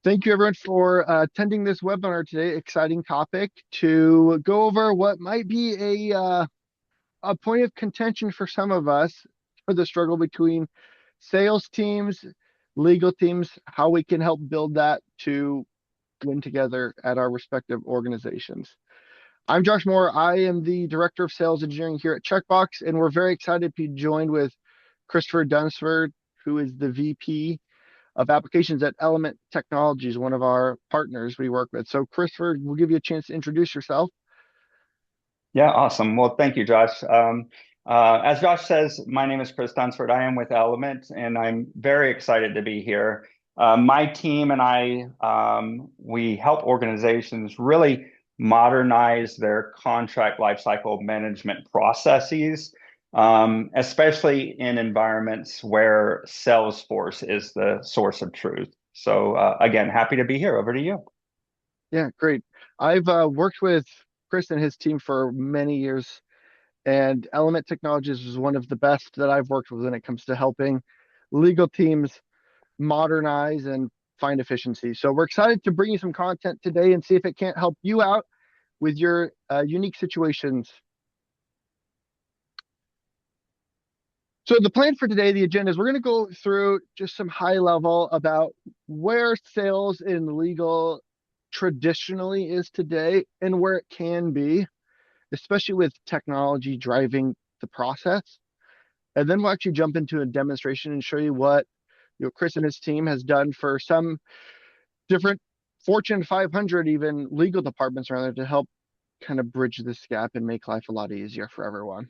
Thank you, everyone, for attending this webinar today. Exciting topic to go over what might be a point of contention for some of us for the struggle between sales teams, legal teams, how we can help build that to win together at our respective organizations. I'm Josh Moore. I am the Director of Sales Engineering here at Checkbox, and we're very excited to be joined with Christopher Dunsford, who is the VP of Applications at Element Technologies, one of our partners we work with. So, Christopher, we'll give you a chance to introduce yourself. Yeah, awesome. Well, thank you, Josh. As Josh says, my name is Chris Dunsford. I am with Element, and I'm very excited to be here. My team and I, we help organizations really modernize their contract lifecycle management processes, especially in environments where Salesforce is the source of truth. So, again, happy to be here. Over to you. Yeah, great. I've worked with Chris and his team for many years, and Element Technologies is one of the best that I've worked with when it comes to helping legal teams modernize and find efficiency. So we're excited to bring you some content today and see if it can't help you out with your unique situations. So the plan for today, the agenda is we're going to go through just some high level about where sales in legal traditionally is today and where it can be, especially with technology driving the process. And then we'll actually jump into a demonstration and show you what Chris and his team has done for some different Fortune 500 even legal departments around there to help kind of bridge this gap and make life a lot easier for everyone.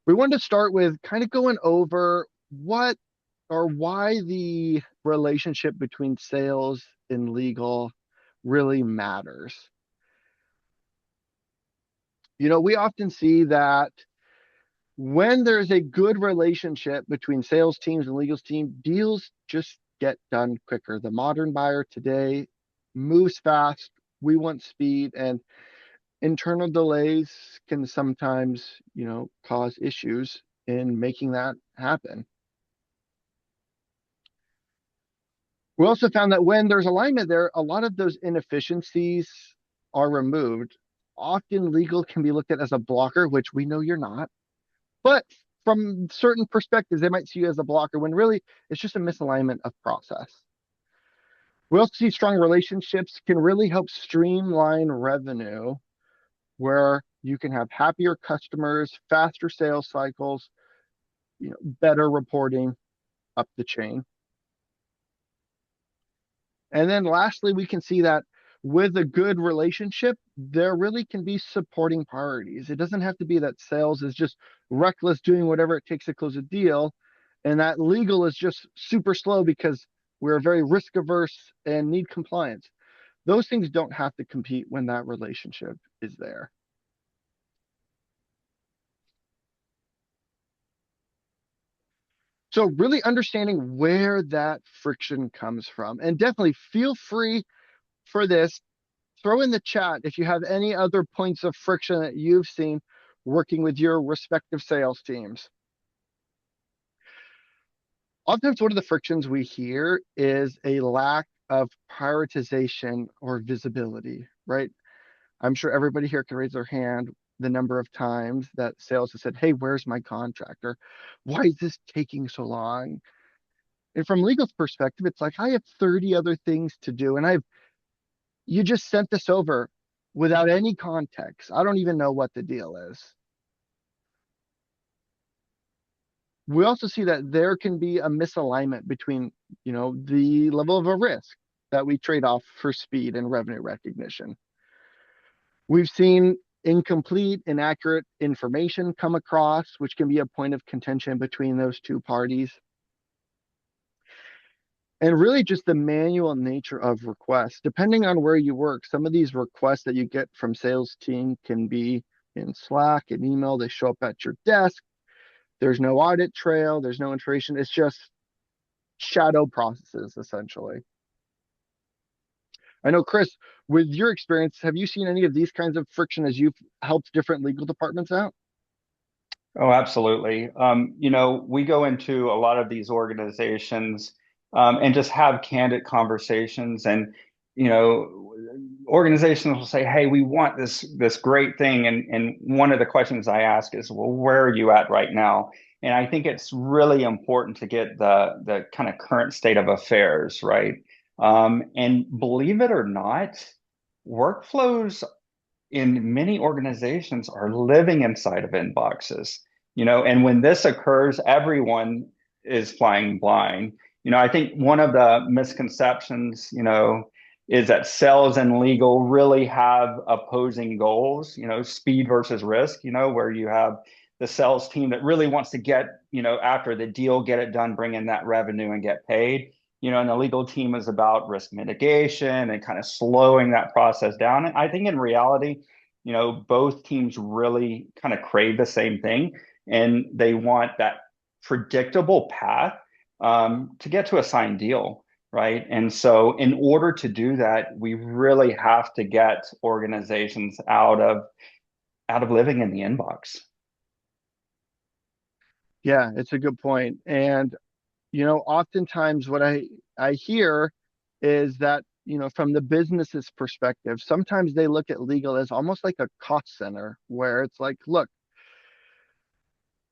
We wanted to start with kind of going over what or why the relationship between sales and legal really matters. We often see that when there's a good relationship between sales teams and legal team, deals just get done quicker. The modern buyer today moves fast. We want speed, and internal delays can sometimes, cause issues in making that happen. We also found that when there's alignment there, a lot of those inefficiencies are removed. Often legal can be looked at as a blocker, which we know you're not. But from certain perspectives, they might see you as a blocker when really it's just a misalignment of process. We also see strong relationships can really help streamline revenue, where you can have happier customers, faster sales cycles, better reporting up the chain. And then lastly, we can see that with a good relationship, there really can be supporting priorities. It doesn't have to be that sales is just reckless doing whatever it takes to close a deal, and that legal is just super slow because we're very risk averse and need compliance. Those things don't have to compete when that relationship is there. So really understanding where that friction comes from, and definitely feel free for this, throw in the chat if you have any other points of friction that you've seen working with your respective sales teams. Oftentimes, one of the frictions we hear is a lack of prioritization or visibility, right? I'm sure everybody here can raise their hand the number of times that sales has said, hey, where's my contractor? Why is this taking so long? And from legal's perspective, it's like, I have 30 other things to do. And you just sent this over without any context. I don't even know what the deal is. We also see that there can be a misalignment between, the level of a risk that we trade off for speed and revenue recognition. We've seen incomplete, inaccurate information come across, which can be a point of contention between those two parties. And really just the manual nature of requests. Depending on where you work, some of these requests that you get from sales team can be in Slack and email. They show up at your desk. There's no audit trail. There's no information. It's just shadow processes, essentially. I know, Chris, with your experience, have you seen any of these kinds of friction as you've helped different legal departments out? Oh, absolutely. We go into a lot of these organizations and just have candid conversations. And you know, organizations will say, "Hey, we want this great thing," and one of the questions I ask is, "Well, where are you at right now?" And I think it's really important to get the kind of current state of affairs, right? And believe it or not, workflows in many organizations are living inside of inboxes, and when this occurs, everyone is flying blind. I think one of the misconceptions, is that sales and legal really have opposing goals, speed versus risk, where you have the sales team that really wants to get, after the deal, get it done, bring in that revenue and get paid. And the legal team is about risk mitigation and kind of slowing that process down. And I think in reality, both teams really kind of crave the same thing, and they want that predictable path to get to a signed deal, right? And so, in order to do that, we really have to get organizations out of living in the inbox. Yeah, it's a good point. And oftentimes what I hear is that, from the business's perspective, sometimes they look at legal as almost like a cost center where it's like, look,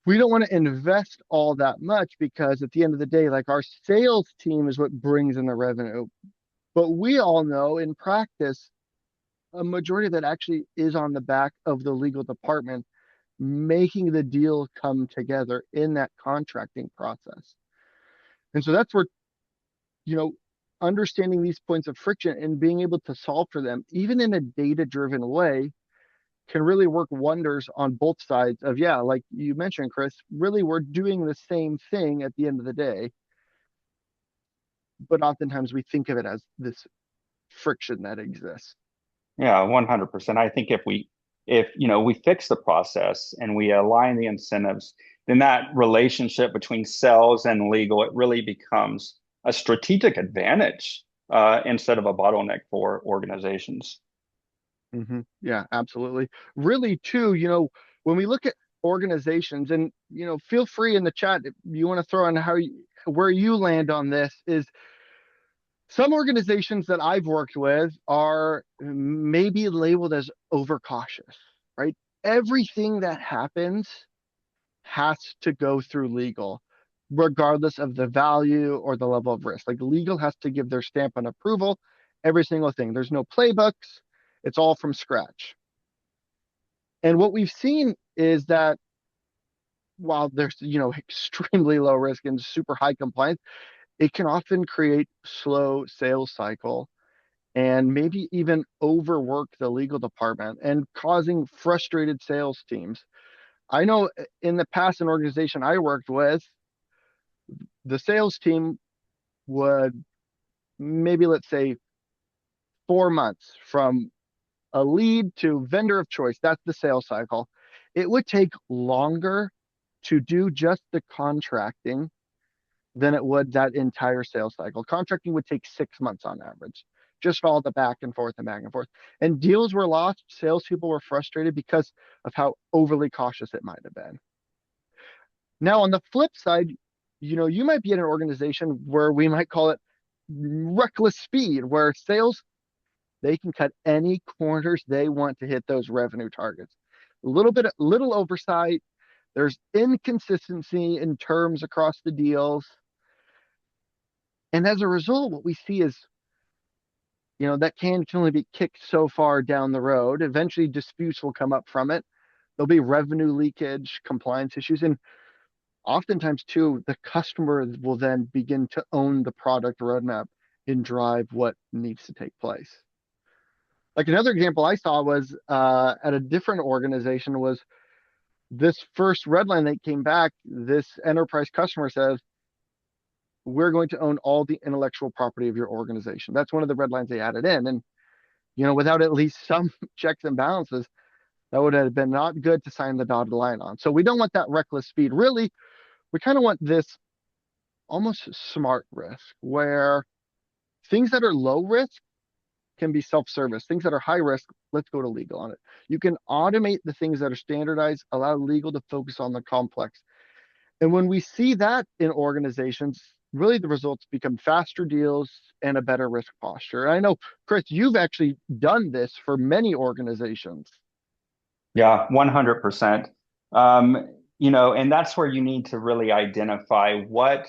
we don't want to invest all that much because at the end of the day, like our sales team is what brings in the revenue. But we all know in practice, a majority of that actually is on the back of the legal department making the deal come together in that contracting process. And so that's where, you know, understanding these points of friction and being able to solve for them, even in a data driven way, can really work wonders on both sides of, yeah, like you mentioned, Chris, really we're doing the same thing at the end of the day, but oftentimes we think of it as this friction that exists. Yeah, 100%. I think if we fix the process and we align the incentives, then that relationship between sales and legal, it really becomes a strategic advantage instead of a bottleneck for organizations. Yeah, absolutely. Really, too, when we look at organizations, and feel free in the chat if you want to throw on where you land on this, is some organizations that I've worked with are maybe labeled as overcautious, right? Everything that happens has to go through legal, regardless of the value or the level of risk. Like legal has to give their stamp on approval, every single thing. There's no playbooks, it's all from scratch. And what we've seen is that while there's, extremely low risk and super high compliance, it can often create slow sales cycle and maybe even overwork the legal department and causing frustrated sales teams. I know in the past, an organization I worked with, the sales team would maybe, let's say, 4 months from a lead to vendor of choice. That's the sales cycle. It would take longer to do just the contracting than it would that entire sales cycle. Contracting would take 6 months on average, just all the back and forth and back and forth. And deals were lost. Salespeople were frustrated because of how overly cautious it might have been. Now, on the flip side, you might be in an organization where we might call it reckless speed, where sales, they can cut any corners they want to hit those revenue targets. Little oversight. There's inconsistency in terms across the deals. And as a result, what we see is, that can only be kicked so far down the road. Eventually, disputes will come up from it. There'll be revenue leakage, compliance issues, and oftentimes, too, the customer will then begin to own the product roadmap and drive what needs to take place. Like another example I saw was at a different organization was this first red line that came back. This enterprise customer says, we're going to own all the intellectual property of your organization. That's one of the red lines they added in. And, without at least some checks and balances, that would have been not good to sign the dotted line on. So we don't want that reckless speed. Really, we kind of want this almost smart risk where things that are low risk can be self-service. Things that are high risk, let's go to legal on it. You can automate the things that are standardized, allow legal to focus on the complex. And when we see that in organizations, really the results become faster deals and a better risk posture. And I know, Chris, you've actually done this for many organizations. Yeah, 100%. And that's where you need to really identify what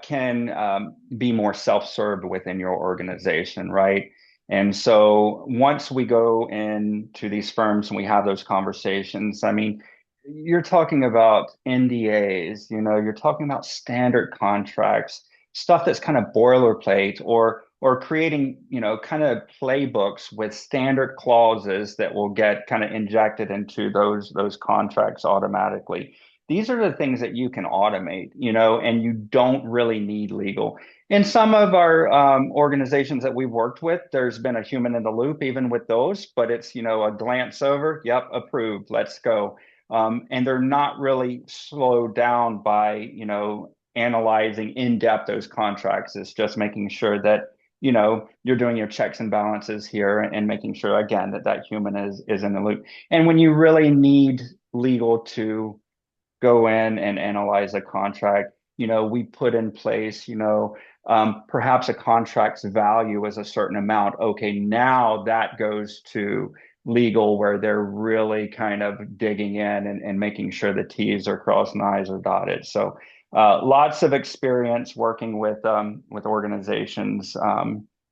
can be more self-served within your organization, right? And so once we go into these firms and we have those conversations, I mean, you're talking about NDAs, you're talking about standard contracts, stuff that's kind of boilerplate or creating, kind of playbooks with standard clauses that will get kind of injected into those contracts automatically. These are the things that you can automate, and you don't really need legal. In some of our organizations that we've worked with, there's been a human in the loop, even with those, but it's, a glance over, yep, approved, let's go. And they're not really slowed down by, analyzing in depth those contracts. It's just making sure that, you're doing your checks and balances here and making sure, again, that human is in the loop. And when you really need legal to go in and analyze a contract, we put in place, perhaps a contract's value is a certain amount. Okay, now that goes to legal where they're really kind of digging in and making sure the T's are crossed and I's are dotted. So lots of experience working with organizations,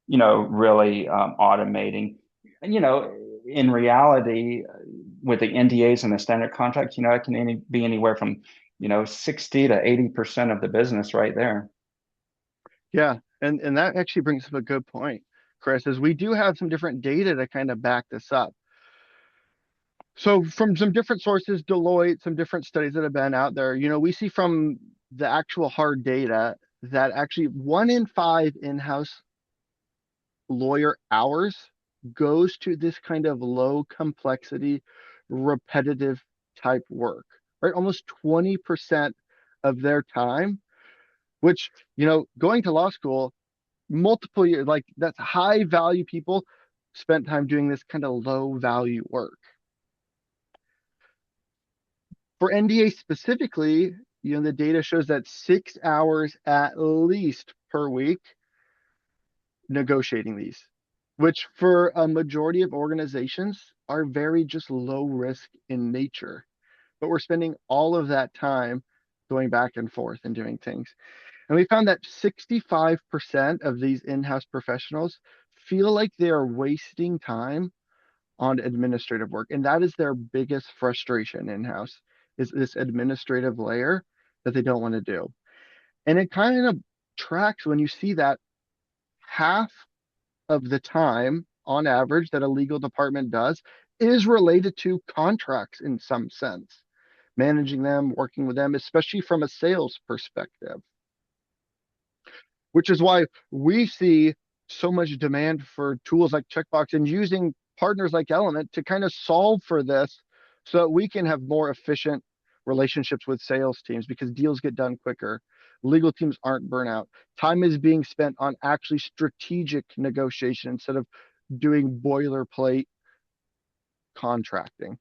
really automating. In reality, with the NDAs and the standard contracts, it can be anywhere from, 60 to 80% of the business right there. Yeah, and that actually brings up a good point, Chris, is we do have some different data to kind of back this up. So from some different sources, Deloitte, some different studies that have been out there, we see from the actual hard data that actually 1 in 5 in-house lawyer hours goes to this kind of low complexity, repetitive type work, right? Almost 20% of their time, which, going to law school, multiple years, like that's high value people spent time doing this kind of low value work. For NDA specifically, the data shows that 6 hours at least per week negotiating these, which for a majority of organizations are very just low risk in nature. But we're spending all of that time going back and forth and doing things. And we found that 65% of these in-house professionals feel like they are wasting time on administrative work. And that is their biggest frustration in-house is this administrative layer that they don't want to do. And it kind of tracks when you see that half of the time on average that a legal department does is related to contracts in some sense, managing them, working with them, especially from a sales perspective, which is why we see so much demand for tools like Checkbox and using partners like Element to kind of solve for this so that we can have more efficient relationships with sales teams because deals get done quicker. Legal teams aren't burnout. Time is being spent on actually strategic negotiation instead of doing boilerplate contracting.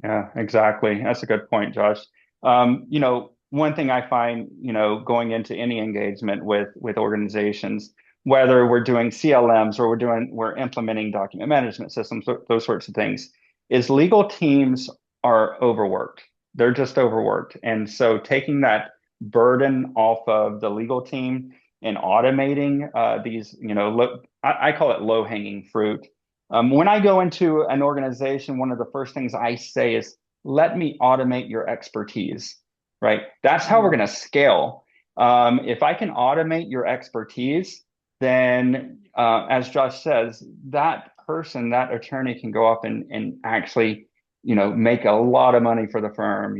Yeah, exactly. That's a good point, Josh. One thing I find, going into any engagement with organizations, whether we're doing CLMs or we're implementing document management systems, those sorts of things, is legal teams are overworked. They're just overworked. And so taking that burden off of the legal team and automating these, I call it low-hanging fruit. When I go into an organization, one of the first things I say is, let me automate your expertise, right? That's how we're Mm. going to scale. If I can automate your expertise, then as Josh says, that person, that attorney can go up and actually, make a lot of money for the firm,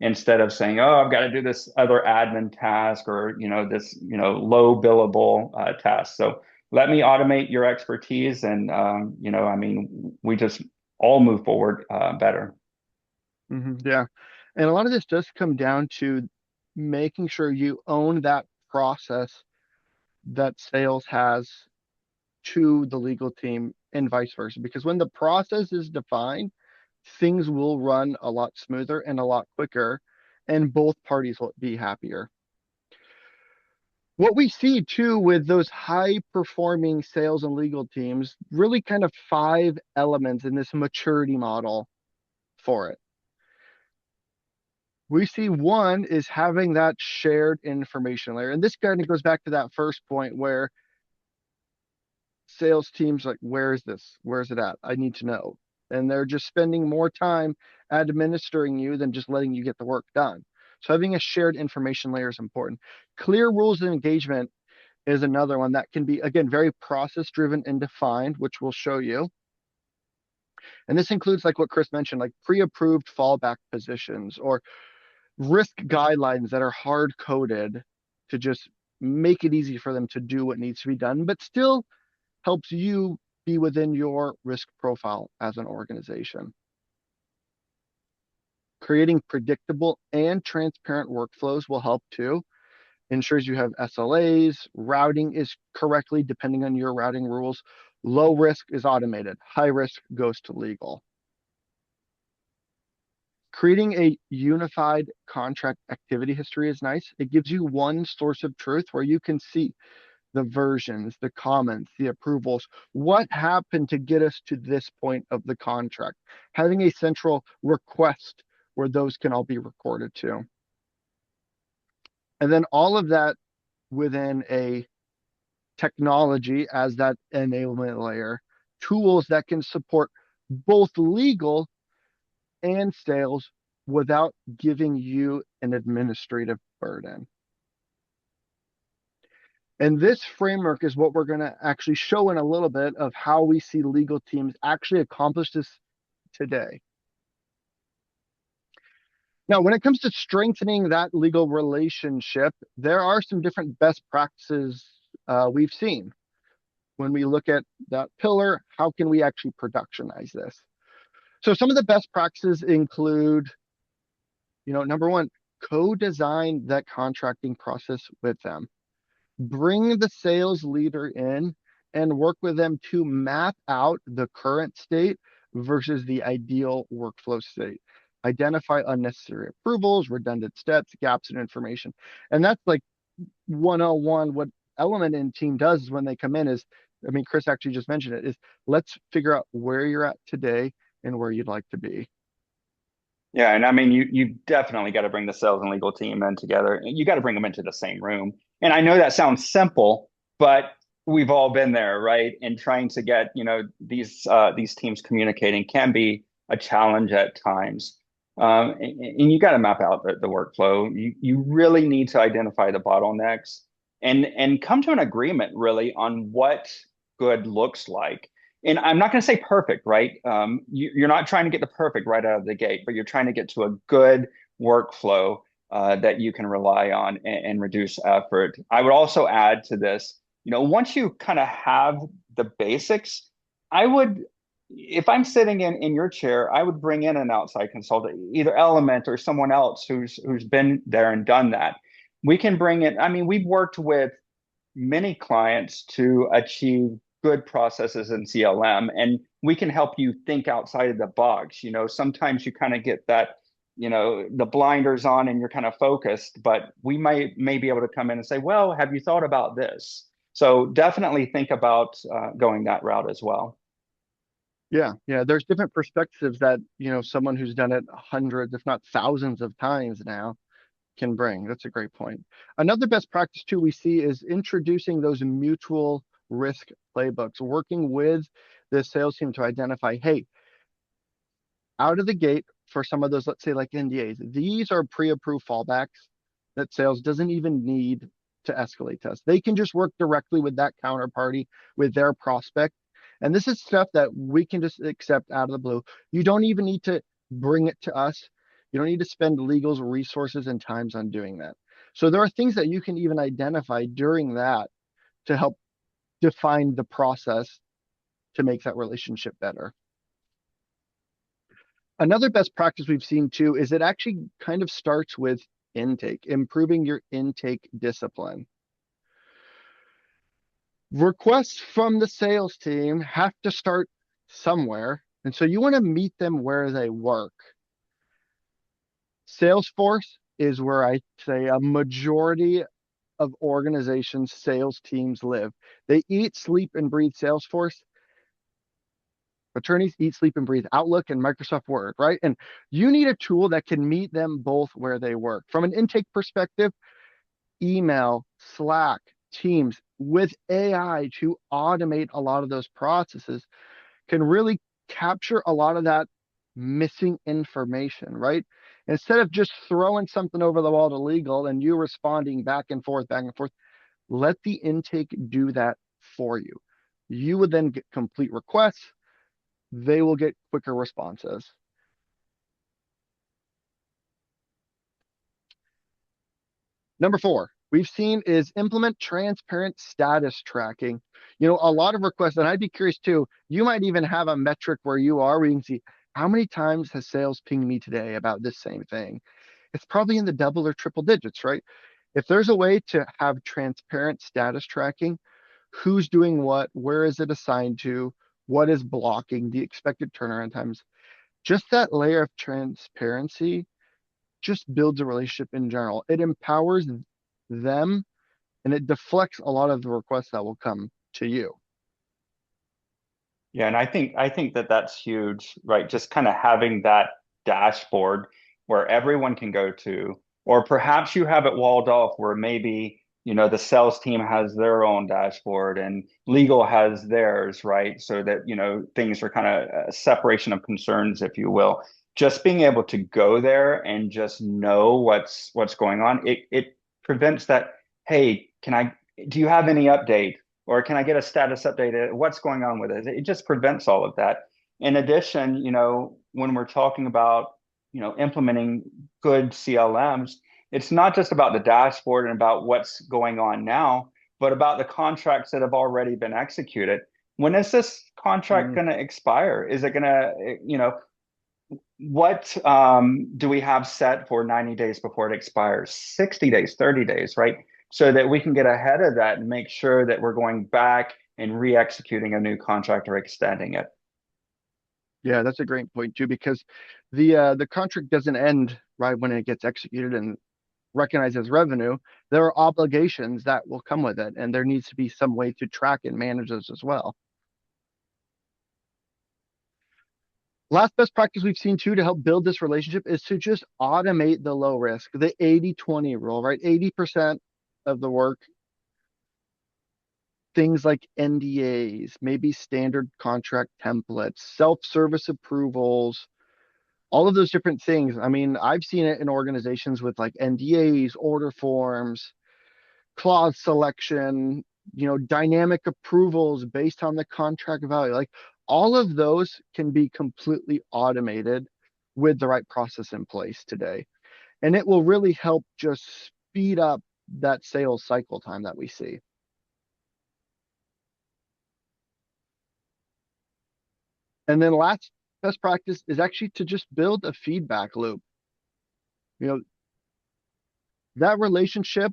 instead of saying, oh, I've got to do this other admin task or, this, low billable task. So let me automate your expertise and I mean we just all move forward better. Yeah. And a lot of this does come down to making sure you own that process that sales has to the legal team and vice versa. Because when the process is defined, things will run a lot smoother and a lot quicker, and both parties will be happier. What we see too with those high performing sales and legal teams, really kind of five elements in this maturity model for it. We see one is having that shared information layer. And this kind of goes back to that first point where sales teams like, where is this? Where's it at? I need to know. And they're just spending more time administering you than just letting you get the work done. So having a shared information layer is important. Clear rules of engagement is another one that can be, again, very process driven and defined, which we'll show you. And this includes like what Chris mentioned, like pre-approved fallback positions or risk guidelines that are hard coded to just make it easy for them to do what needs to be done, but still helps you be within your risk profile as an organization. Creating predictable and transparent workflows will help too. Ensures you have SLAs, routing is correctly depending on your routing rules. Low risk is automated, high risk goes to legal. Creating a unified contract activity history is nice. It gives you one source of truth where you can see the versions, the comments, the approvals, what happened to get us to this point of the contract. Having a central request where those can all be recorded too. And then all of that within a technology as that enablement layer, tools that can support both legal and sales without giving you an administrative burden. And this framework is what we're going to actually show in a little bit of how we see legal teams actually accomplish this today. Now, when it comes to strengthening that legal relationship, there are some different best practices we've seen. When we look at that pillar, how can we actually productionize this? So some of the best practices include, number one, co-design that contracting process with them. Bring the sales leader in and work with them to map out the current state versus the ideal workflow state. Identify unnecessary approvals, redundant steps, gaps in information. And that's like 101. What Element and team does is when they come in is, Chris actually just mentioned it, is let's figure out where you're at today and where you'd like to be. Yeah, and I mean, you definitely got to bring the sales and legal team in together. You got to bring them into the same room. And I know that sounds simple, but we've all been there, right? And trying to get, these teams communicating can be a challenge at times. And you got to map out the workflow. You really need to identify the bottlenecks and come to an agreement really on what good looks like. And I'm not going to say perfect, right? You're not trying to get the perfect right out of the gate, but you're trying to get to a good workflow that you can rely on and reduce effort. I would also add to this, once you kind of have the basics, I would, if I'm sitting in your chair, I would bring in an outside consultant, either Element or someone else who's been there and done that. We can bring it. I mean, we've worked with many clients to achieve good processes in CLM, and we can help you think outside of the box. Sometimes you kind of get that, the blinders on and you're kind of focused, but we may be able to come in and say, well, have you thought about this? So definitely think about going that route as well. Yeah, yeah. There's different perspectives that, someone who's done it hundreds, if not thousands of times now can bring. That's a great point. Another best practice too we see is introducing those mutual risk playbooks, working with the sales team to identify, hey, out of the gate for some of those, let's say like NDAs, these are pre-approved fallbacks that sales doesn't even need to escalate to us. They can just work directly with that counterparty, with their prospect. And this is stuff that we can just accept out of the blue. You don't even need to bring it to us. You don't need to spend legal's resources and times on doing that. So there are things that you can even identify during that to help define the process to make that relationship better. Another best practice we've seen too is it actually kind of starts with intake, improving your intake discipline. Requests from the sales team have to start somewhere. And so you want to meet them where they work. Salesforce is where I say a majority of organizations' sales teams live. They eat, sleep, and breathe Salesforce. Attorneys eat, sleep, and breathe Outlook and Microsoft Word, right? And you need a tool that can meet them both where they work. From an intake perspective, email, Slack, Teams with AI to automate a lot of those processes can really capture a lot of that missing information, right? Instead of just throwing something over the wall to legal and you responding back and forth, let the intake do that for you. You would then get complete requests. They will get quicker responses. Number four, we've seen is implement transparent status tracking. A lot of requests, and I'd be curious too, you might even have a metric where you are, where you can see how many times has sales pinged me today about this same thing. It's probably in the double or triple digits, right? If there's a way to have transparent status tracking, who's doing what, where is it assigned to, what is blocking, the expected turnaround times, just that layer of transparency just builds a relationship in general. It empowers them and it deflects a lot of the requests that will come to you. Yeah, and I think that that's huge, right? Just kind of having that dashboard where everyone can go to, or perhaps you have it walled off where maybe, the sales team has their own dashboard and legal has theirs, right? So that, things are kind of a separation of concerns, if you will. Just being able to go there and just know what's going on, it prevents that, hey, do you have any update? Or can I get a status update? What's going on with it? It just prevents all of that. In addition, when we're talking about, implementing good CLMs, it's not just about the dashboard and about what's going on now, but about the contracts that have already been executed. When is this contract Mm, going to expire? Is it going to, what do we have set for 90 days before it expires? 60 days, 30 days, right? So that we can get ahead of that and make sure that we're going back and re-executing a new contract or extending it. yeah, that's a great point too, because the contract doesn't end right when it gets executed and recognized as revenue. There are obligations that will come with it, and there needs to be some way to track and manage those as well. Last best practice we've seen too to help build this relationship is to just automate the low risk, the 80-20 rule, right? 80% of the work, things like NDAs, maybe standard contract templates, self-service approvals, all of those different things. I mean, I've seen it in organizations with like NDAs, order forms, clause selection, dynamic approvals based on the contract value. Like all of those can be completely automated with the right process in place today. And it will really help just speed up that sales cycle time that we see. And then last best practice is actually to just build a feedback loop. You know, that relationship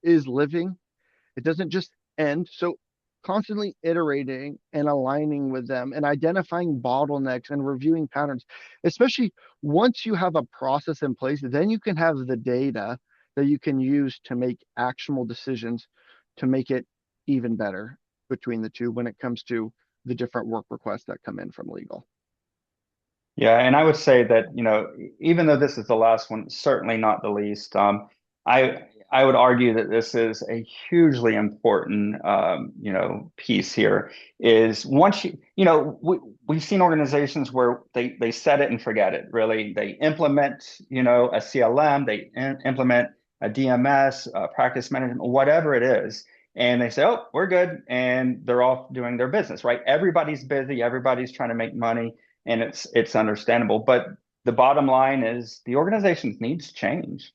is living. It doesn't just end. So constantly iterating and aligning with them and identifying bottlenecks and reviewing patterns, especially once you have a process in place, then you can have the data that you can use to make actionable decisions to make it even better between the two when it comes to the different work requests that come in from legal. Yeah, and I would say that, even though this is the last one, certainly not the least, I I would argue that this is a hugely important piece here is once we've seen organizations where they set it and forget it, really. They implement, a CLM, they implement a DMS, practice management, whatever it is, and they say, "Oh, we're good," and they're off doing their business, right? Everybody's busy, everybody's trying to make money and it's understandable. But the bottom line is the organizations needs change,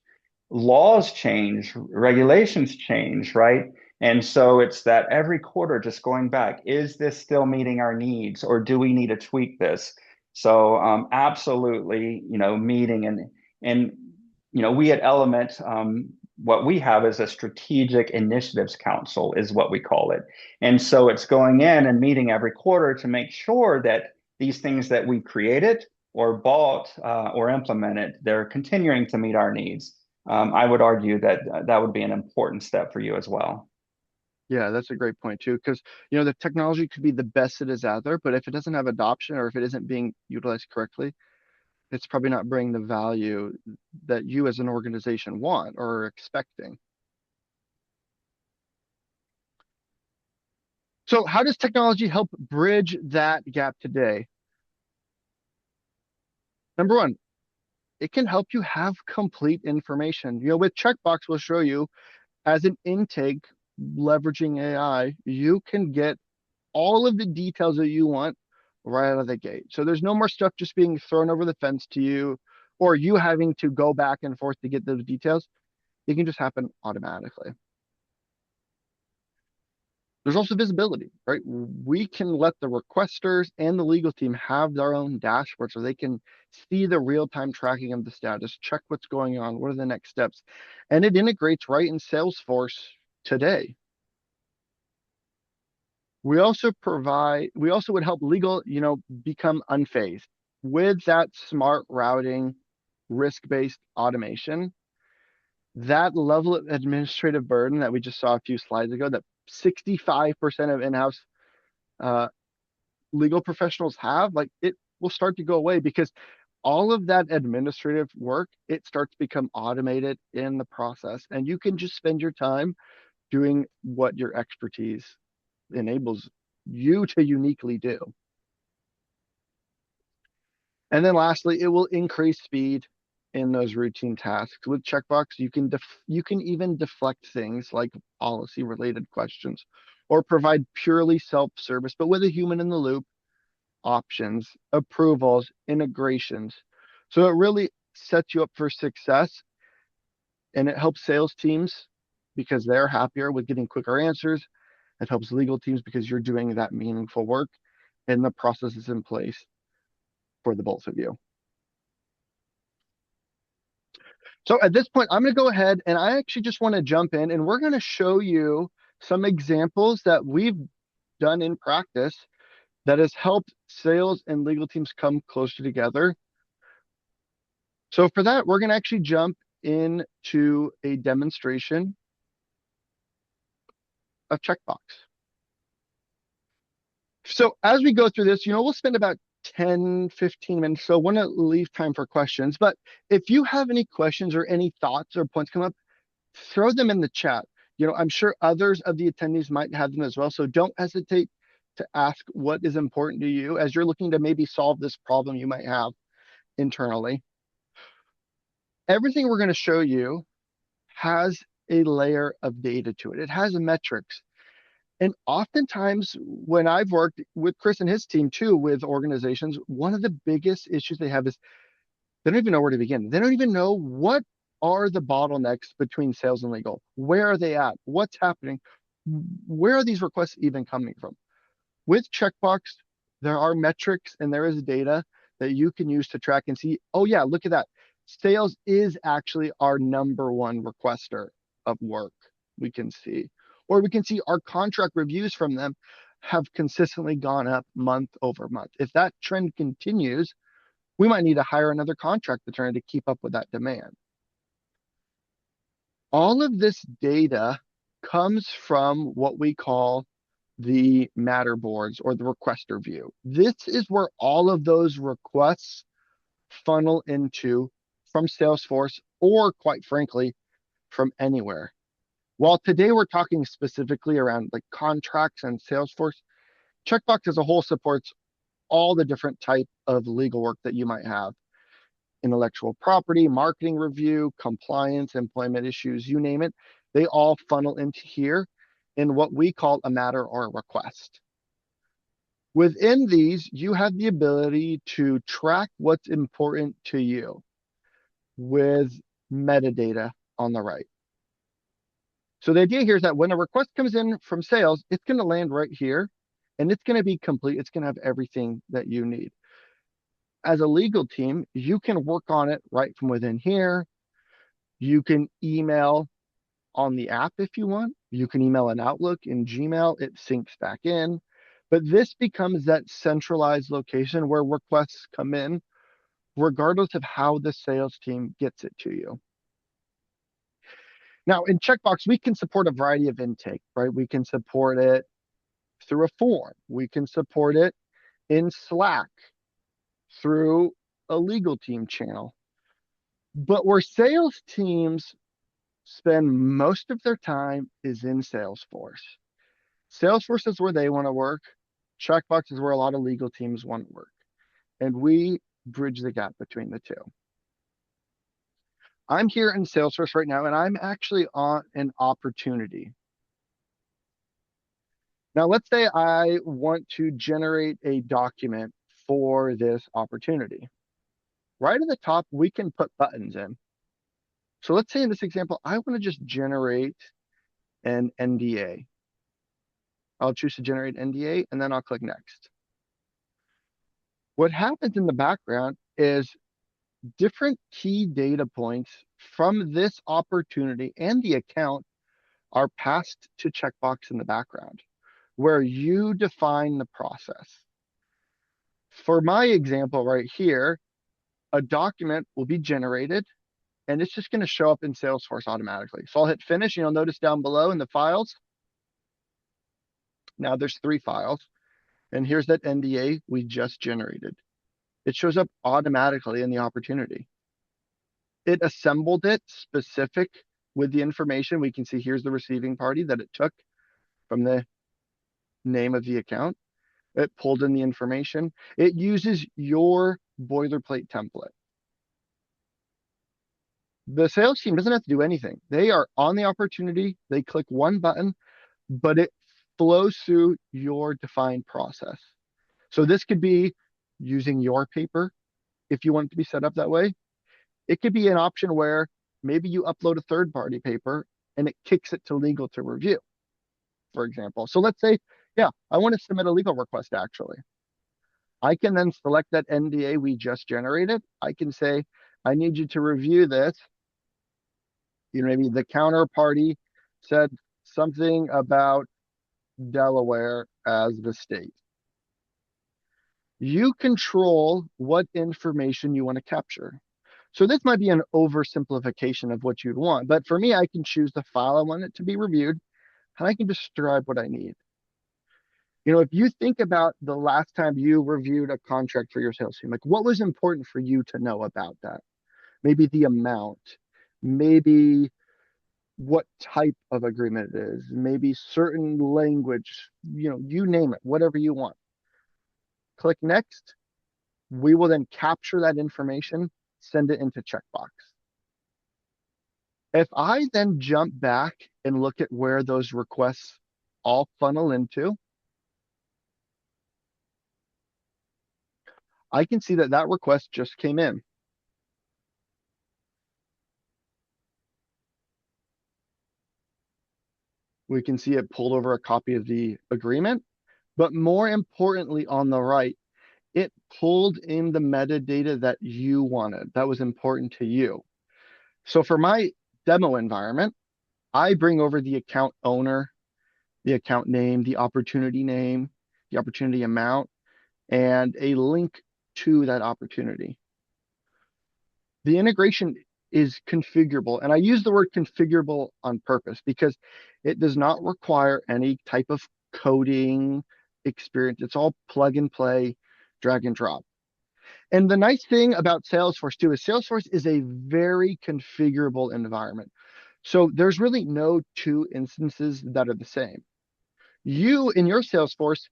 laws change, regulations change, right? And so it's that every quarter just going back, is this still meeting our needs, or do we need to tweak this? So absolutely, meeting and we at Element, what we have is a strategic initiatives council, is what we call it. And so it's going in and meeting every quarter to make sure that these things that we created or bought or implemented, they're continuing to meet our needs. I would argue that that would be an important step for you as well. Yeah, that's a great point too, because the technology could be the best that is out there, but if it doesn't have adoption or if it isn't being utilized correctly, it's probably not bringing the value that you as an organization want or are expecting. So, how does technology help bridge that gap today? Number one, it can help you have complete information. With Checkbox, we'll show you as an intake leveraging AI, you can get all of the details that you want right out of the gate. So there's no more stuff just being thrown over the fence to you or you having to go back and forth to get those details. It can just happen automatically. There's also visibility, right? We can let the requesters and the legal team have their own dashboard so they can see the real-time tracking of the status, check what's going on, what are the next steps. And it integrates right in Salesforce today. We also would help legal, become unfazed with that smart routing, risk-based automation. That level of administrative burden that we just saw a few slides ago, that 65% of in-house uh, legal professionals have, like it will start to go away because all of that administrative work, it starts to become automated in the process. And you can just spend your time doing what your expertise enables you to uniquely do. And then lastly, it will increase speed in those routine tasks. With Checkbox, you can even deflect things like policy related questions or provide purely self-service, but with a human in the loop, options, approvals, integrations. So it really sets you up for success and it helps sales teams because they're happier with getting quicker answers. It helps legal teams because you're doing that meaningful work and the process is in place for the both of you. So at this point, I'm going to go ahead and I actually just want to jump in and we're going to show you some examples that we've done in practice that has helped sales and legal teams come closer together. So for that, we're going to actually jump into a demonstration of Checkbox. So as we go through this, we'll spend about 10, 15 minutes. So I want to leave time for questions. But if you have any questions or any thoughts or points come up, throw them in the chat. I'm sure others of the attendees might have them as well. So don't hesitate to ask what is important to you as you're looking to maybe solve this problem you might have internally. Everything we're going to show you has a layer of data to it. It has metrics. And oftentimes, when I've worked with Chris and his team too, with organizations, one of the biggest issues they have is they don't even know where to begin. They don't even know what are the bottlenecks between sales and legal. Where are they at? What's happening? Where are these requests even coming from? With Checkbox, there are metrics and there is data that you can use to track and see, oh yeah, look at that. Sales is actually our number one requester of work, we can see. Or we can see our contract reviews from them have consistently gone up month over month. If that trend continues, we might need to hire another contract attorney to keep up with that demand. All of this data comes from what we call the matter boards or the requester view. This is where all of those requests funnel into from Salesforce or quite frankly, from anywhere. While today we're talking specifically around like contracts and Salesforce, Checkbox as a whole supports all the different type of legal work that you might have. Intellectual property, marketing review, compliance, employment issues, you name it. They all funnel into here in what we call a matter or a request. Within these, you have the ability to track what's important to you with metadata on the right. So the idea here is that when a request comes in from sales, it's going to land right here and it's going to be complete. It's going to have everything that you need. As a legal team, you can work on it right from within here. You can email on the app if you want. You can email an Outlook in Gmail. It syncs back in. But this becomes that centralized location where requests come in, regardless of how the sales team gets it to you. Now in Checkbox, we can support a variety of intake, right? We can support it through a form. We can support it in Slack through a legal team channel. But where sales teams spend most of their time is in Salesforce. Salesforce is where they want to work. Checkbox is where a lot of legal teams want to work. And we bridge the gap between the two. I'm here in Salesforce right now, and I'm actually on an opportunity. Now, let's say I want to generate a document for this opportunity. Right at the top, we can put buttons in. So let's say in this example, I want to just generate an NDA. I'll choose to generate NDA, and then I'll click next. What happens in the background is different key data points from this opportunity and the account are passed to Checkbox in the background, where you define the process. For my example right here, a document will be generated and it's just going to show up in Salesforce automatically. So I'll hit finish, and you'll notice down below in the files, now there's 3 files, and here's that NDA we just generated. It shows up automatically in the opportunity. It assembled it specific with the information. We can see here's the receiving party that it took from the name of the account. It pulled in the information. It uses your boilerplate template. The sales team doesn't have to do anything. They are on the opportunity. They click one button, but it flows through your defined process. So this could be using your paper if you want it to be set up that way. It could be an option where maybe you upload a third party paper and it kicks it to legal to review, for example. So let's say, yeah, I want to submit a legal request actually. I can then select that NDA we just generated. I can say, I need you to review this. You know, maybe the counterparty said something about Delaware as the state. You control what information you want to capture. So this might be an oversimplification of what you'd want, but for me, I can choose the file I want it to be reviewed, and I can describe what I need. You know, if you think about the last time you reviewed a contract for your sales team, like what was important for you to know about that? Maybe the amount, maybe what type of agreement it is, maybe certain language, you know, you name it, whatever you want. Click next. We will then capture that information, send it into Checkbox. If I then jump back and look at where those requests all funnel into, I can see that that request just came in. We can see it pulled over a copy of the agreement, but more importantly on the right, it pulled in the metadata that you wanted, that was important to you. So for my demo environment, I bring over the account owner, the account name, the opportunity amount, and a link to that opportunity. The integration is configurable, and I use the word configurable on purpose because it does not require any type of coding experience. It's all plug and play, drag and drop. And the nice thing about Salesforce too is Salesforce is a very configurable environment. So there's really no two instances that are the same. You in your Salesforce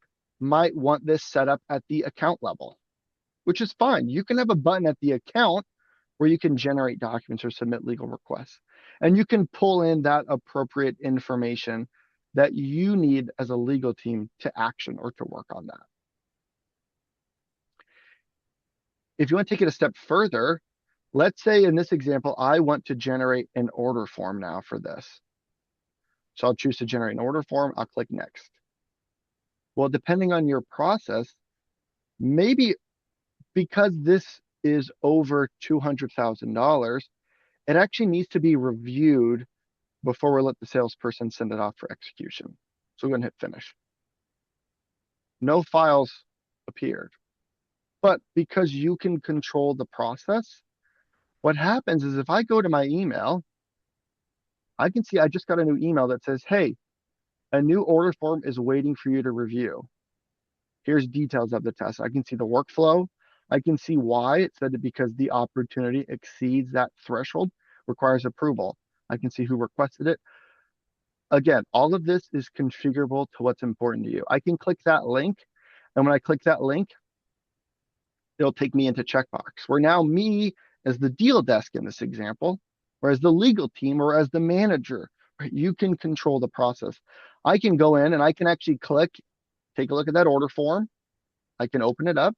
might want this set up at the account level, which is fine. You can have a button at the account where you can generate documents or submit legal requests. And you can pull in that appropriate information that you need as a legal team to action or to work on that. If you want to take it a step further, let's say in this example, I want to generate an order form now for this. So I'll choose to generate an order form. I'll click next. Well, depending on your process, maybe because this is over $200,000, it actually needs to be reviewed before we let the salesperson send it off for execution. So we're going to hit finish. No files appeared. But because you can control the process, what happens is if I go to my email, I can see I just got a new email that says, hey, a new order form is waiting for you to review. Here's details of the test. I can see the workflow. I can see why it said it because the opportunity exceeds that threshold, requires approval. I can see who requested it. Again, all of this is configurable to what's important to you. I can click that link, and when I click that link, it'll take me into Checkbox, where now me as the deal desk in this example, or as the legal team, or as the manager, right, you can control the process. I can go in and I can actually click, take a look at that order form. I can open it up.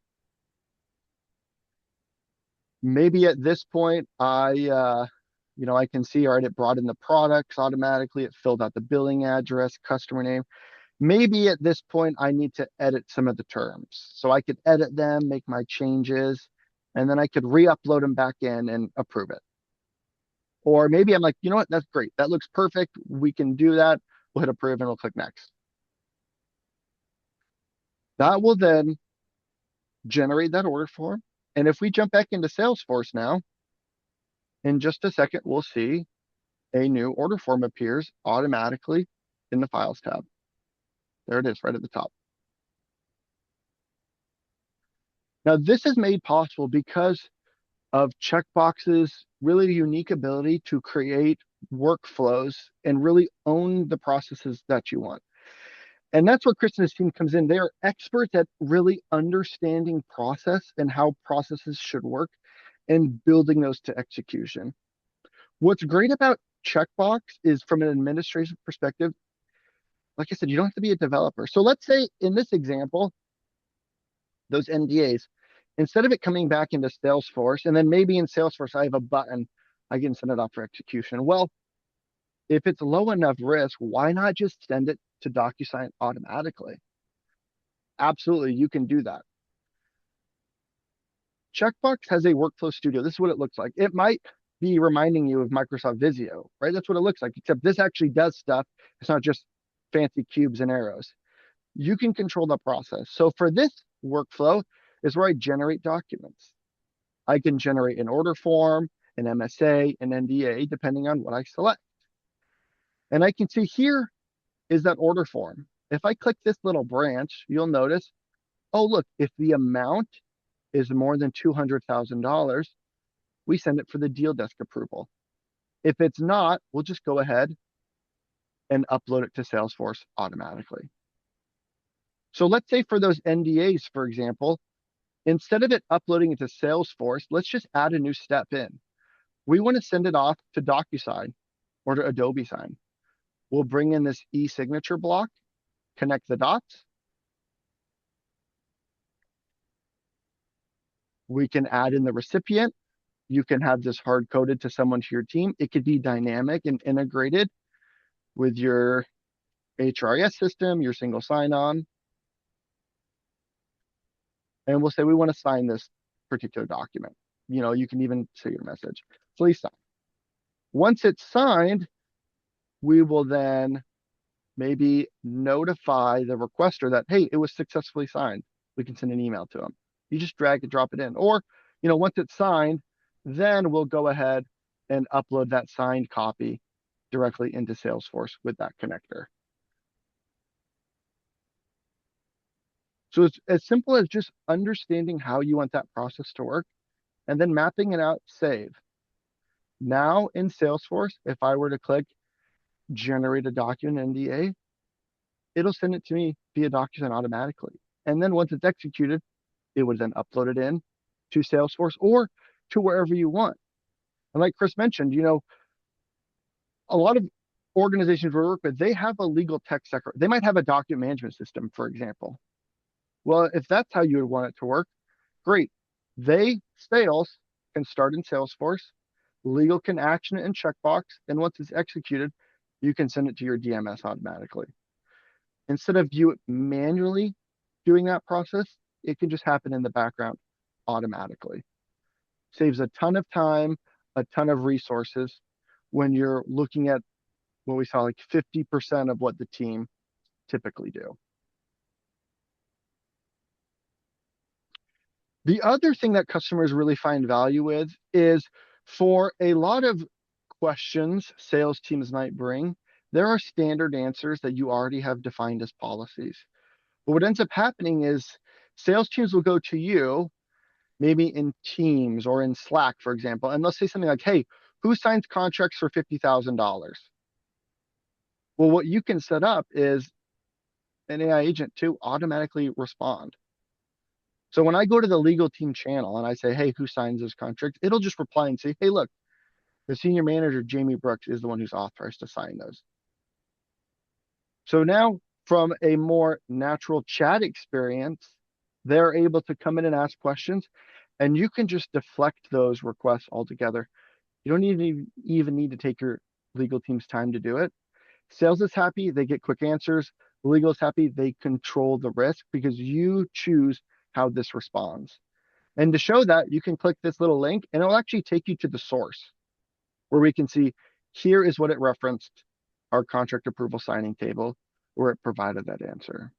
Maybe at this point, I can see, all right, it brought in the products automatically. It filled out the billing address, customer name. Maybe at this point, I need to edit some of the terms. So I could edit them, make my changes, and then I could re-upload them back in and approve it. Or maybe I'm like, you know what? That's great. That looks perfect. We can do that. We'll hit approve and we'll click next. That will then generate that order form. And if we jump back into Salesforce now, in just a second, we'll see a new order form appears automatically in the Files tab. There it is, right at the top. Now, this is made possible because of Checkbox's really unique ability to create workflows and really own the processes that you want. And that's where Chris and his team comes in. They are experts at really understanding process and how processes should work and building those to execution. What's great about Checkbox is from an administrative perspective, like I said, you don't have to be a developer. So let's say in this example, those NDAs, instead of it coming back into Salesforce, and then maybe in Salesforce, I have a button, I can send it off for execution. Well, if it's low enough risk, why not just send it to DocuSign automatically? Absolutely, you can do that. Checkbox has a workflow studio. This is what it looks like. It might be reminding you of Microsoft Visio, right? That's what it looks like, except this actually does stuff. It's not just fancy cubes and arrows. You can control the process. So for this workflow is where I generate documents. I can generate an order form, an MSA, an NDA, depending on what I select. And I can see here is that order form. If I click this little branch, you'll notice, oh, look, if the amount is more than $200,000, we send it for the deal desk approval. If it's not, we'll just go ahead and upload it to Salesforce automatically. So let's say for those NDAs, for example, instead of it uploading it to Salesforce, let's just add a new step in. We want to send it off to DocuSign or to Adobe Sign. We'll bring in this e-signature block, connect the dots. We can add in the recipient. You can have this hard coded to someone to your team. It could be dynamic and integrated with your HRIS system, your single sign-on. And we'll say we want to sign this particular document. You can even say your message. Please sign. Once it's signed, we will then maybe notify the requester that, hey, it was successfully signed. We can send an email to them. You just drag and drop it in. Or, once it's signed, then we'll go ahead and upload that signed copy directly into Salesforce with that connector. So it's as simple as just understanding how you want that process to work and then mapping it out, save. Now in Salesforce, if I were to click generate a document NDA, it'll send it to me via DocuSign automatically. And then once it's executed, it would then upload it in to Salesforce or to wherever you want. And like Chris mentioned, a lot of organizations we work with, they have a legal tech sector. They might have a document management system, for example. Well, if that's how you would want it to work, great. Sales can start in Salesforce. Legal can action it in Checkbox. And once it's executed, you can send it to your DMS automatically. Instead of you manually doing that process, it can just happen in the background automatically. Saves a ton of time, a ton of resources when you're looking at what we saw, like 50% of what the team typically do. The other thing that customers really find value with is for a lot of questions sales teams might bring, there are standard answers that you already have defined as policies. But what ends up happening is sales teams will go to you, maybe in Teams or in Slack, for example, and they'll say something like, hey, who signs contracts for $50,000? Well, what you can set up is an AI agent to automatically respond. So when I go to the legal team channel and I say, hey, who signs this contract? It'll just reply and say, hey, look, the senior manager, Jamie Brooks, is the one who's authorized to sign those. So now, from a more natural chat experience, they're able to come in and ask questions, and you can just deflect those requests altogether. You don't even need to take your legal team's time to do it. Sales is happy, they get quick answers. Legal is happy, they control the risk because you choose how this responds. And to show that, you can click this little link and it'll actually take you to the source where we can see here is what it referenced, our contract approval signing table, where it provided that answer.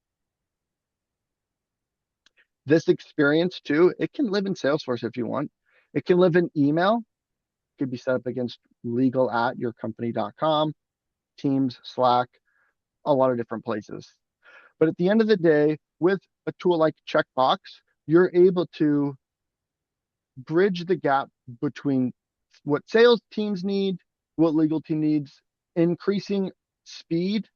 This experience too, it can live in Salesforce if you want. It can live in email. It could be set up against legal@yourcompany.com, Teams, Slack, a lot of different places. But at the end of the day, with a tool like Checkbox, you're able to bridge the gap between what sales teams need, what legal team needs, increasing speed,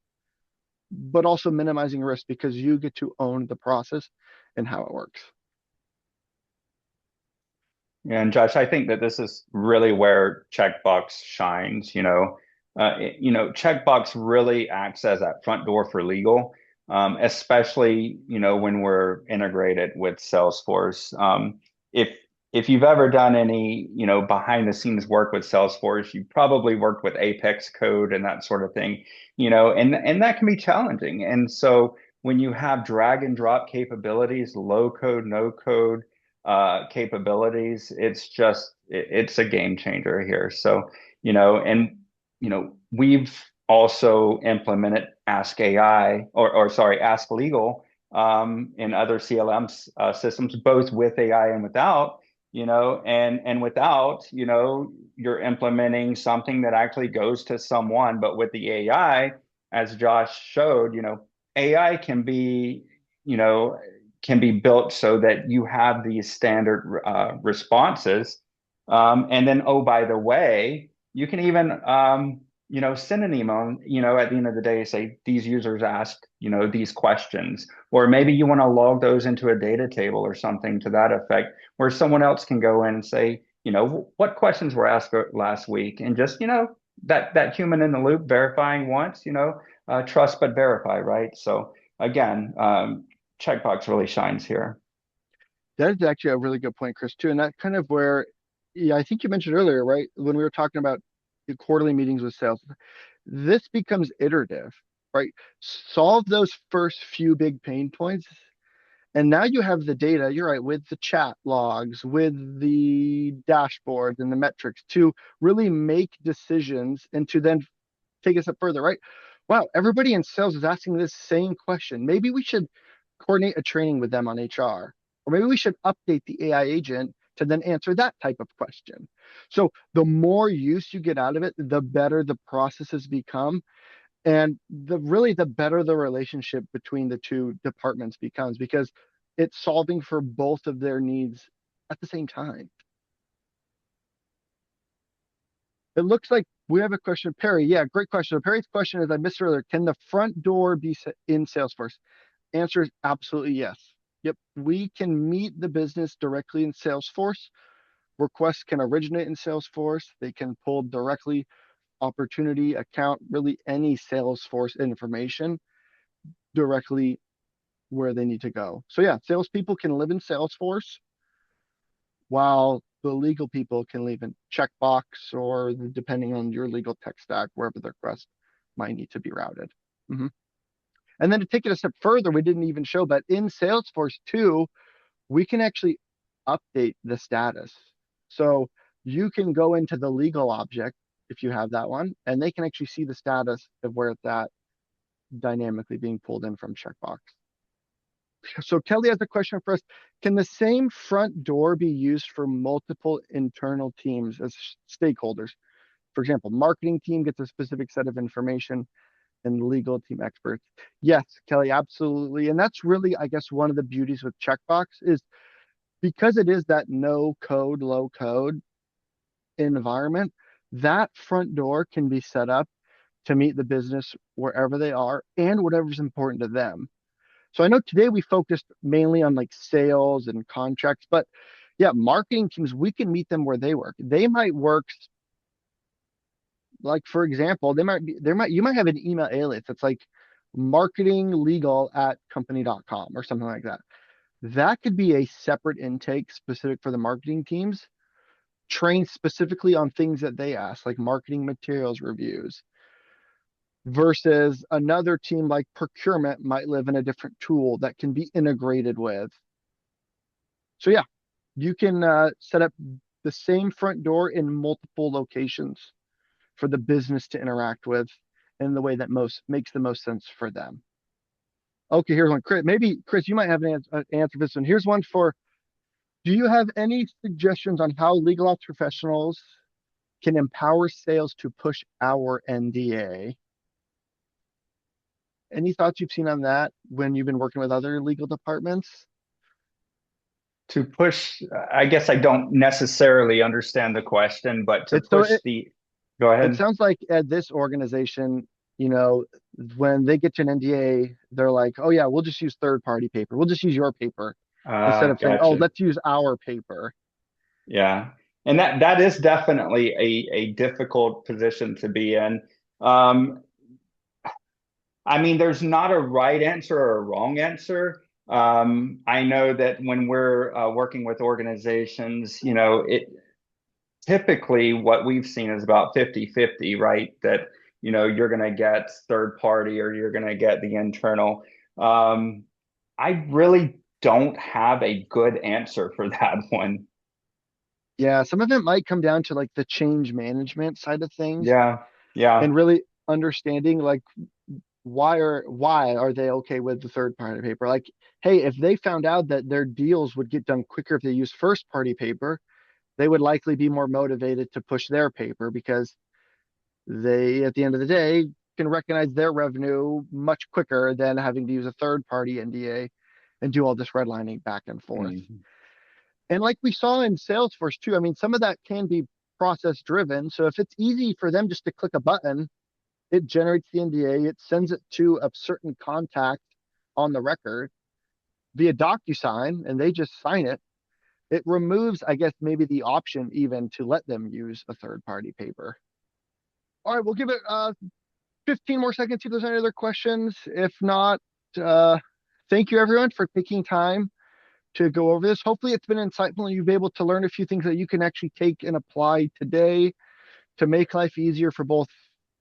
but also minimizing risk because you get to own the process and how it works. And Josh, I think that this is really where Checkbox shines. Checkbox really acts as that front door for legal, especially when we're integrated with Salesforce. If if you've ever done any behind the scenes work with Salesforce, you probably worked with Apex code and that sort of thing, and that can be challenging. And so when you have drag and drop capabilities, low code, no code capabilities, it's a game changer here. So, and we've also implemented Ask AI or sorry, Ask Legal in other CLM systems, both with AI and without, and without, you're implementing something that actually goes to someone, but with the AI, as Josh showed, AI you know, can be built so that you have these standard responses. And then, oh, by the way, you can even, send an email, at the end of the day, say these users asked, these questions, or maybe you want to log those into a data table or something to that effect, where someone else can go in and say, what questions were asked last week, and just, that human in the loop verifying once, trust but verify, right? So again, Checkbox really shines here. That is actually a really good point, Chris, too. And that kind of where, yeah, I think you mentioned earlier, right? When we were talking about the quarterly meetings with sales, this becomes iterative, right? Solve those first few big pain points. And now you have the data, you're right, with the chat logs, with the dashboards and the metrics to really make decisions and to then take a step further, right? Wow, everybody in sales is asking this same question. Maybe we should coordinate a training with them on HR, or maybe we should update the AI agent to then answer that type of question. So the more use you get out of it, the better the processes become. And the better the relationship between the two departments becomes because it's solving for both of their needs at the same time. It looks like we have a question. Perry, yeah, great question. So Perry's question is, I missed earlier, can the front door be in Salesforce? Answer is absolutely yes. Yep, we can meet the business directly in Salesforce. Requests can originate in Salesforce. They can pull directly opportunity, account, really any Salesforce information directly where they need to go. So yeah, salespeople can live in Salesforce while the legal people can live in Checkbox or depending on your legal tech stack, wherever the request might need to be routed. Mhm. And then to take it a step further, we didn't even show, but in Salesforce too, we can actually update the status. So you can go into the legal object if you have that one, and they can actually see the status of where it's at dynamically being pulled in from Checkbox. So Kelly has a question for us. Can the same front door be used for multiple internal teams as stakeholders? for example, marketing team gets a specific set of information and legal team experts. Yes, Kelly, absolutely. And that's really, I guess, one of the beauties with Checkbox is because it is that no code, low code environment, that front door can be set up to meet the business wherever they are and whatever's important to them. So I know today we focused mainly on like sales and contracts, but yeah, marketing teams, we can meet them where they work. They might work like, for example, you might have an email alias that's like marketing legal at company.com or something like that. That could be a separate intake specific for the marketing teams, trained specifically on things that they ask, like marketing materials reviews, versus another team like procurement might live in a different tool that can be integrated with. So yeah, you can set up the same front door in multiple locations for the business to interact with in the way that most makes the most sense for them. Okay, here's one. Chris, maybe Chris, you might have an answer for this one. Here's one for, do you have any suggestions on how legal ops professionals can empower sales to push our NDA? Any thoughts you've seen on that when you've been working with other legal departments? To push, I guess I don't necessarily understand the question, but to It's so push the, go it ahead. sounds like at this organization, you know, when they get to an NDA, they're like, "Oh yeah, we'll just use third party paper. We'll just use your paper," instead of saying, "Oh, Gotcha. let's use our paper." Yeah. And that is definitely a difficult position to be in. Um, I mean, there's not a right answer or a wrong answer. I know that when we're working with organizations, it typically what we've seen is about 50-50, right? That, you're going to get third party or you're going to get the internal. Um, I really don't have a good answer for that one. Yeah, some of it might come down to like the change management side of things Yeah. Yeah. and really understanding like why are they okay with the third party paper? Like, hey, if they found out that their deals would get done quicker if they use first party paper, they would likely be more motivated to push their paper because they, at the end of the day, can recognize their revenue much quicker than having to use a third party NDA and do all this redlining back and forth. Mhm. And like we saw in Salesforce too, I mean, some of that can be process driven. So if it's easy for them just to click a button, it generates the NDA, it sends it to a certain contact on the record via DocuSign, and they just sign it. It removes, I guess, maybe the option even to let them use a third party paper. All right, we'll give it 15 more seconds, see if there's any other questions. If not, uh, thank you everyone for taking time to go over this. Hopefully, it's been insightful and you've been able to learn a few things that you can actually take and apply today to make life easier for both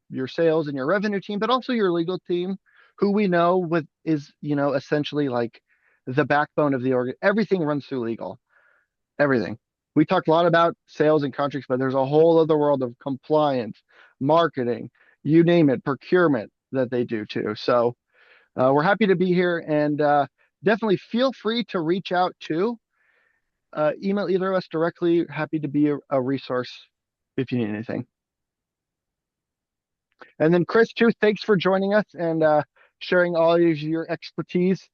your sales and your revenue team, but also your legal team, who we know with is, essentially like the backbone of the org. Everything runs through legal. Everything. We talked a lot about sales and contracts, but there's a whole other world of compliance, marketing, you name it, procurement that they do too. So we're happy to be here and definitely feel free to reach out to email either of us directly. Happy to be a resource if you need anything. And then Chris, too, thanks for joining us and sharing all of your expertise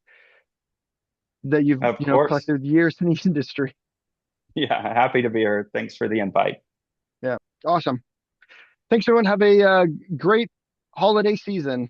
that you've Of course. collected years in the industry. Yeah. Happy to be here. Thanks for the invite. Yeah, awesome. Thanks, everyone. Have a great holiday season.